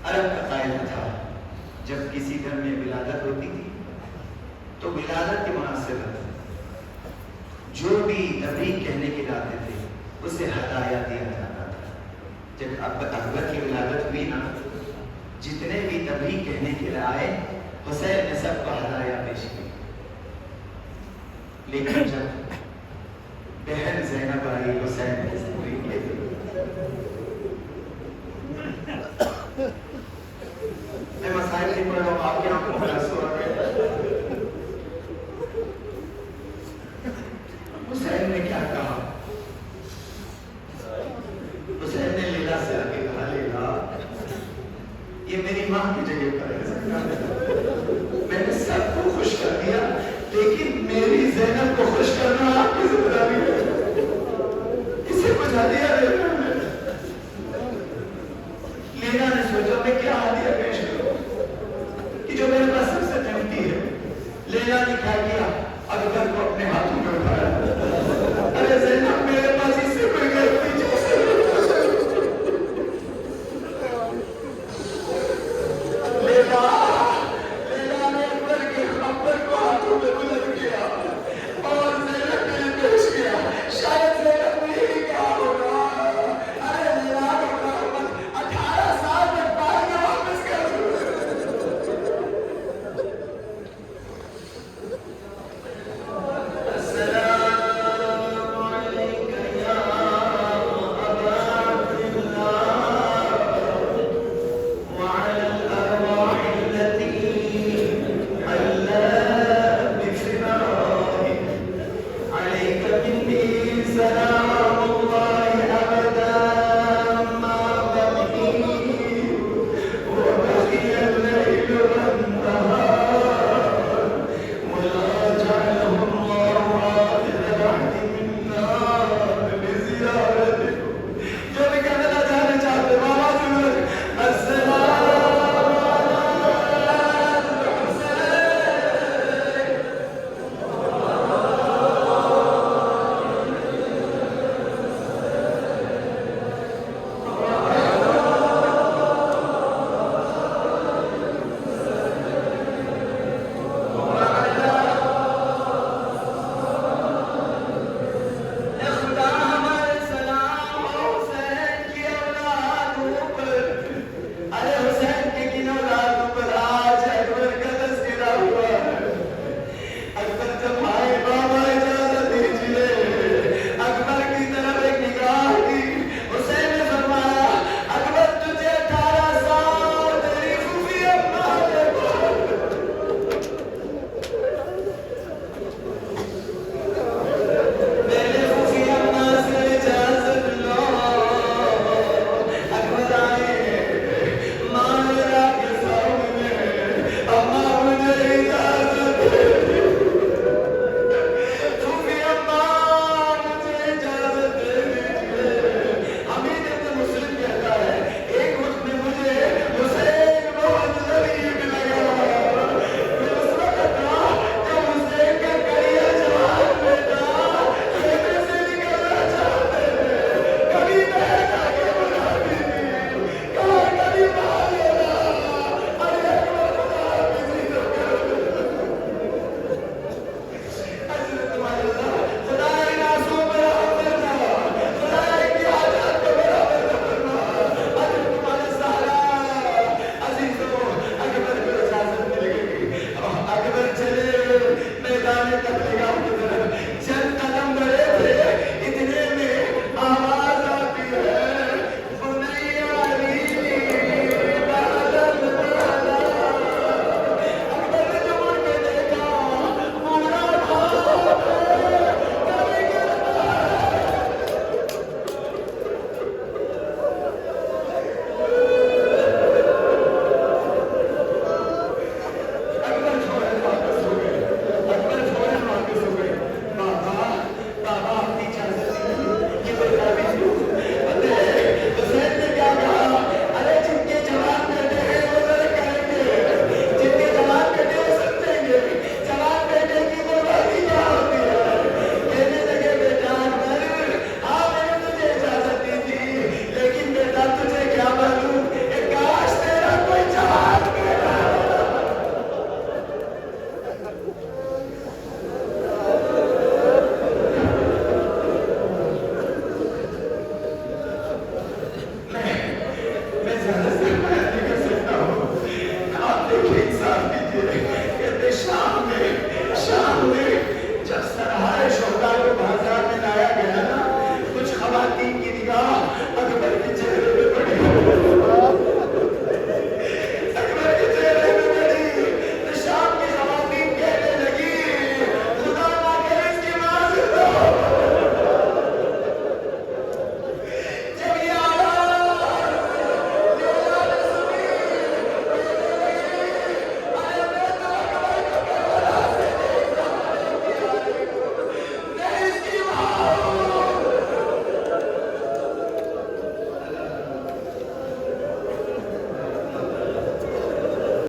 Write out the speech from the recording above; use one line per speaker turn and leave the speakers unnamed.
अरब का कायदा था, जब किसी घर में विलादत होती थी तो विलादत के मुनासिबत जो भी तबरीक कहने के लाते थे उसे हदाया दिया जाता था। जब अकबर की विलादत हुई ना, जितने भी तबरीक कहने के लिए आए हुसैन ने सबको हदाया पेश की। लेकिन जब बहन ज़ैनब आई हुसैन की तबरीक के लिए, मैं मसाइल नहीं पढ़ रहा हूँ, आपके आंखों में आंसू आ गए। हुसैन ने क्या कहा? हुसैन ने लीला से आके कहा, लीला ये मेरी माँ की जगह पर है, मैंने सबको खुश कर दिया, लेकिन मेरी ज़ैनब को खुश करना आपकी जिम्मेदारी है, इसे बुझा दिया। लीला ने सोचा मैं क्या हदिया पेश करूं कि जो मेरे पास सबसे कीमती है। लीला ने क्या किया? अकबर को अपने हाथों में उठाया, अरे ज़ैनब